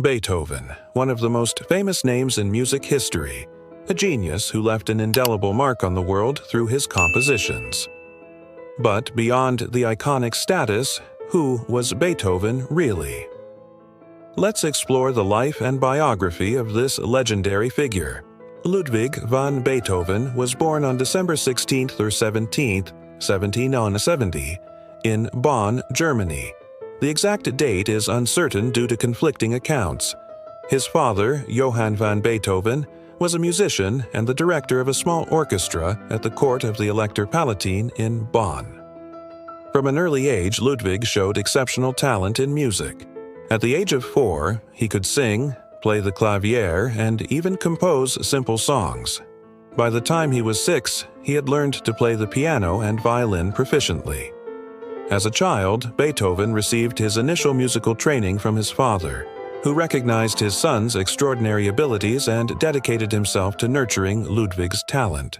Beethoven, one of the most famous names in music history, a genius who left an indelible mark on the world through his compositions. But beyond the iconic status, who was Beethoven really? Let's explore the life and biography of this legendary figure. Ludwig van Beethoven was born on December 16th or 17th, 1770, in Bonn, Germany. The exact date is uncertain due to conflicting accounts. His father, Johann van Beethoven, was a musician and the director of a small orchestra at the court of the Elector Palatine in Bonn. From an early age, Ludwig showed exceptional talent in music. At the age of 4, he could sing, play the clavier, and even compose simple songs. By the time he was 6, he had learned to play the piano and violin proficiently. As a child, Beethoven received his initial musical training from his father, who recognized his son's extraordinary abilities and dedicated himself to nurturing Ludwig's talent.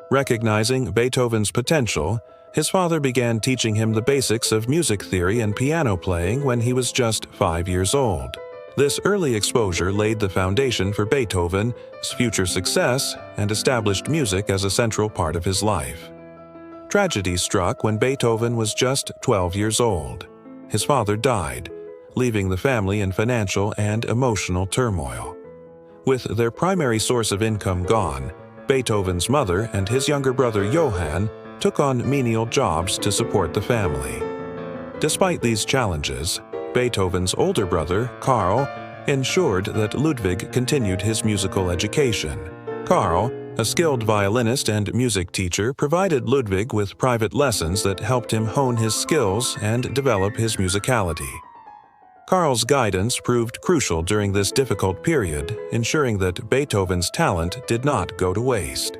Recognizing Beethoven's potential, his father began teaching him the basics of music theory and piano playing when he was just 5 years old. This early exposure laid the foundation for Beethoven's future success and established music as a central part of his life. Tragedy struck when Beethoven was just 12 years old. His father died, leaving the family in financial and emotional turmoil. With their primary source of income gone, Beethoven's mother and his younger brother Johann took on menial jobs to support the family. Despite these challenges, Beethoven's older brother, Karl, ensured that Ludwig continued his musical education. Karl, a skilled violinist and music teacher, provided Ludwig with private lessons that helped him hone his skills and develop his musicality. Karl's guidance proved crucial during this difficult period, ensuring that Beethoven's talent did not go to waste.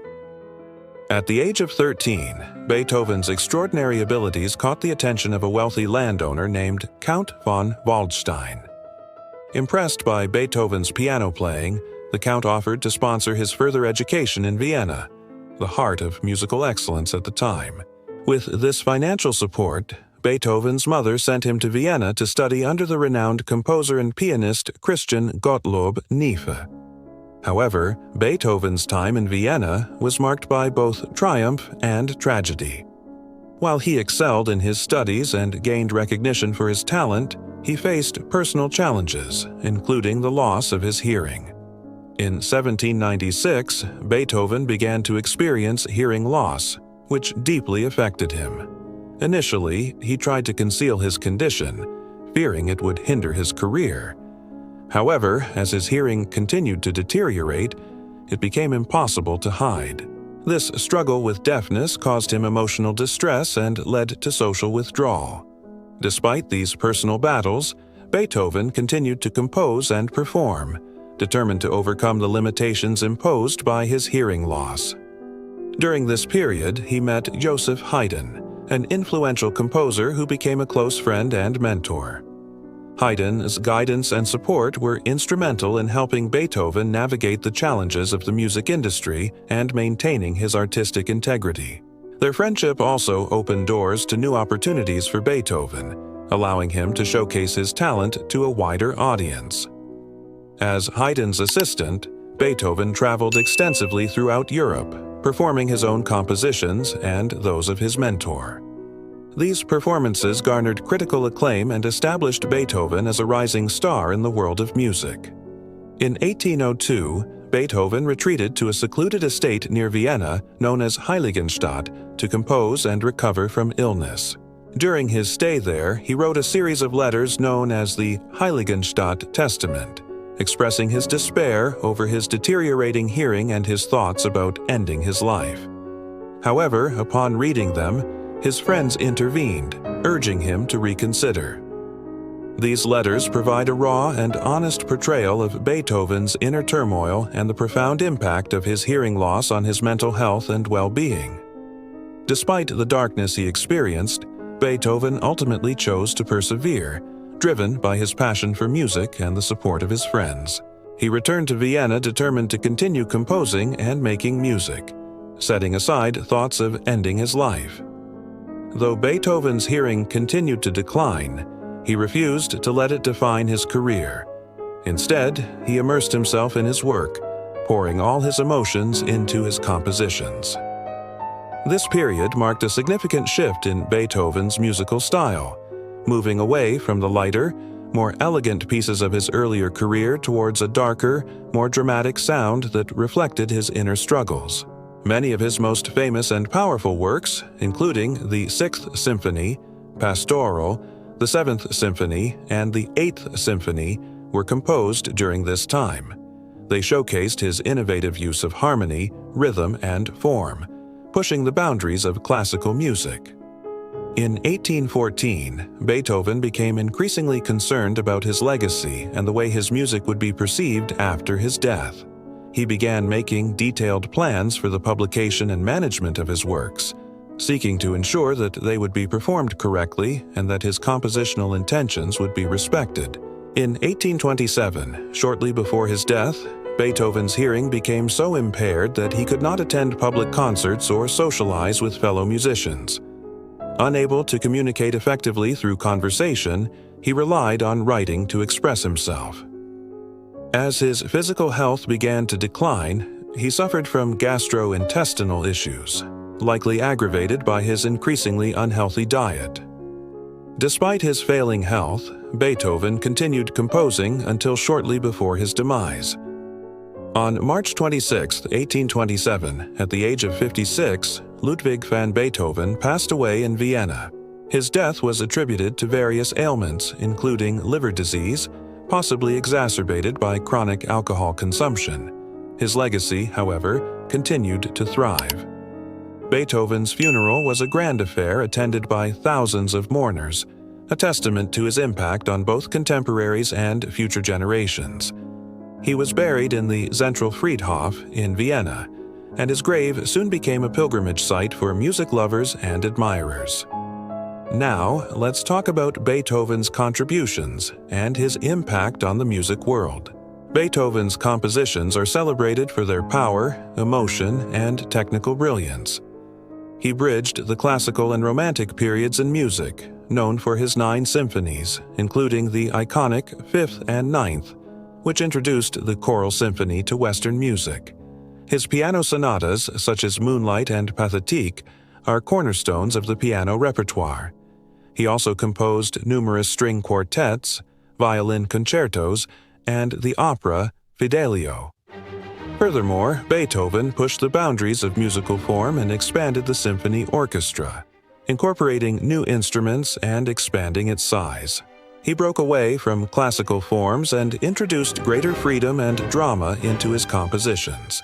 At the age of 13, Beethoven's extraordinary abilities caught the attention of a wealthy landowner named Count von Waldstein. Impressed by Beethoven's piano playing, the Count offered to sponsor his further education in Vienna, the heart of musical excellence at the time. With this financial support, Beethoven's mother sent him to Vienna to study under the renowned composer and pianist Christian Gottlob Neefe. However, Beethoven's time in Vienna was marked by both triumph and tragedy. While he excelled in his studies and gained recognition for his talent, he faced personal challenges, including the loss of his hearing. In 1796, Beethoven began to experience hearing loss, which deeply affected him. Initially, he tried to conceal his condition, fearing it would hinder his career. However, as his hearing continued to deteriorate, it became impossible to hide. This struggle with deafness caused him emotional distress and led to social withdrawal. Despite these personal battles, Beethoven continued to compose and perform, determined to overcome the limitations imposed by his hearing loss. During this period, he met Joseph Haydn, an influential composer who became a close friend and mentor. Haydn's guidance and support were instrumental in helping Beethoven navigate the challenges of the music industry and maintaining his artistic integrity. Their friendship also opened doors to new opportunities for Beethoven, allowing him to showcase his talent to a wider audience. As Haydn's assistant, Beethoven traveled extensively throughout Europe, performing his own compositions and those of his mentor. These performances garnered critical acclaim and established Beethoven as a rising star in the world of music. In 1802, Beethoven retreated to a secluded estate near Vienna known as Heiligenstadt to compose and recover from illness. During his stay there, he wrote a series of letters known as the Heiligenstadt Testament, expressing his despair over his deteriorating hearing and his thoughts about ending his life. However, upon reading them, his friends intervened, urging him to reconsider. These letters provide a raw and honest portrayal of Beethoven's inner turmoil and the profound impact of his hearing loss on his mental health and well-being. Despite the darkness he experienced, Beethoven ultimately chose to persevere, driven by his passion for music and the support of his friends. He returned to Vienna determined to continue composing and making music, setting aside thoughts of ending his life. Though Beethoven's hearing continued to decline, he refused to let it define his career. Instead, he immersed himself in his work, pouring all his emotions into his compositions. This period marked a significant shift in Beethoven's musical style, moving away from the lighter, more elegant pieces of his earlier career towards a darker, more dramatic sound that reflected his inner struggles. Many of his most famous and powerful works, including the Sixth Symphony, Pastoral, the Seventh Symphony, and the Eighth Symphony, were composed during this time. They showcased his innovative use of harmony, rhythm, and form, pushing the boundaries of classical music. In 1814, Beethoven became increasingly concerned about his legacy and the way his music would be perceived after his death. He began making detailed plans for the publication and management of his works, seeking to ensure that they would be performed correctly and that his compositional intentions would be respected. In 1827, shortly before his death, Beethoven's hearing became so impaired that he could not attend public concerts or socialize with fellow musicians. Unable to communicate effectively through conversation, he relied on writing to express himself. As his physical health began to decline, he suffered from gastrointestinal issues, likely aggravated by his increasingly unhealthy diet. Despite his failing health, Beethoven continued composing until shortly before his demise. On March 26, 1827, at the age of 56, Ludwig van Beethoven passed away in Vienna. His death was attributed to various ailments, including liver disease, possibly exacerbated by chronic alcohol consumption. His legacy, however, continued to thrive. Beethoven's funeral was a grand affair attended by thousands of mourners, a testament to his impact on both contemporaries and future generations. He was buried in the Zentralfriedhof in Vienna, and his grave soon became a pilgrimage site for music lovers and admirers. Now, let's talk about Beethoven's contributions and his impact on the music world. Beethoven's compositions are celebrated for their power, emotion, and technical brilliance. He bridged the classical and romantic periods in music, known for his 9 symphonies, including the iconic 5th and 9th, which introduced the choral symphony to Western music. His piano sonatas, such as Moonlight and Pathétique, are cornerstones of the piano repertoire. He also composed numerous string quartets, violin concertos, and the opera Fidelio. Furthermore, Beethoven pushed the boundaries of musical form and expanded the symphony orchestra, incorporating new instruments and expanding its size. He broke away from classical forms and introduced greater freedom and drama into his compositions.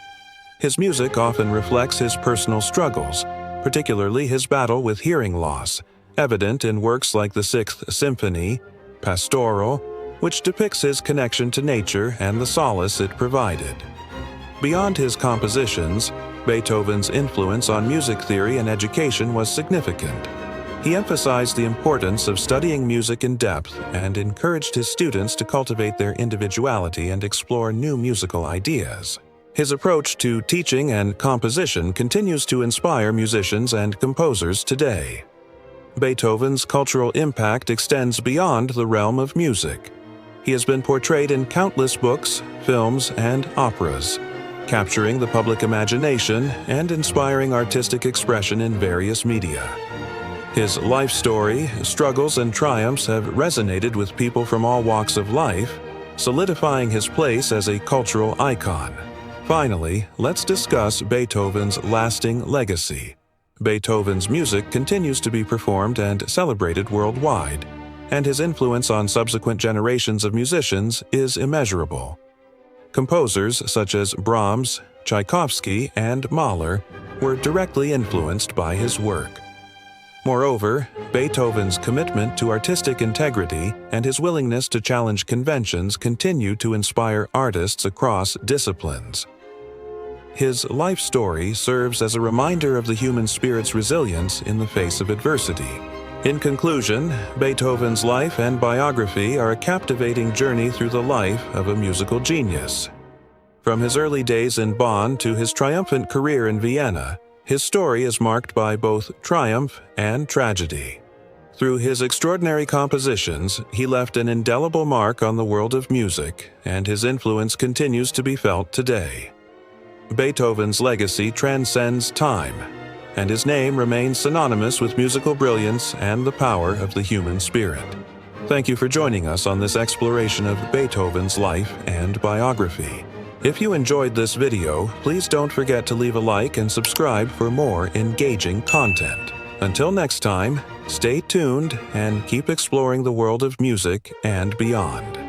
His music often reflects his personal struggles, particularly his battle with hearing loss, evident in works like the Sixth Symphony, Pastoral, which depicts his connection to nature and the solace it provided. Beyond his compositions, Beethoven's influence on music theory and education was significant. He emphasized the importance of studying music in depth and encouraged his students to cultivate their individuality and explore new musical ideas. His approach to teaching and composition continues to inspire musicians and composers today. Beethoven's cultural impact extends beyond the realm of music. He has been portrayed in countless books, films, and operas, capturing the public imagination and inspiring artistic expression in various media. His life story, struggles, and triumphs have resonated with people from all walks of life, solidifying his place as a cultural icon. Finally, let's discuss Beethoven's lasting legacy. Beethoven's music continues to be performed and celebrated worldwide, and his influence on subsequent generations of musicians is immeasurable. Composers such as Brahms, Tchaikovsky, and Mahler were directly influenced by his work. Moreover, Beethoven's commitment to artistic integrity and his willingness to challenge conventions continue to inspire artists across disciplines. His life story serves as a reminder of the human spirit's resilience in the face of adversity. In conclusion, Beethoven's life and biography are a captivating journey through the life of a musical genius. From his early days in Bonn to his triumphant career in Vienna, his story is marked by both triumph and tragedy. Through his extraordinary compositions, he left an indelible mark on the world of music, and his influence continues to be felt today. Beethoven's legacy transcends time, and his name remains synonymous with musical brilliance and the power of the human spirit. Thank you for joining us on this exploration of Beethoven's life and biography. If you enjoyed this video, please don't forget to leave a like and subscribe for more engaging content. Until next time, stay tuned and keep exploring the world of music and beyond.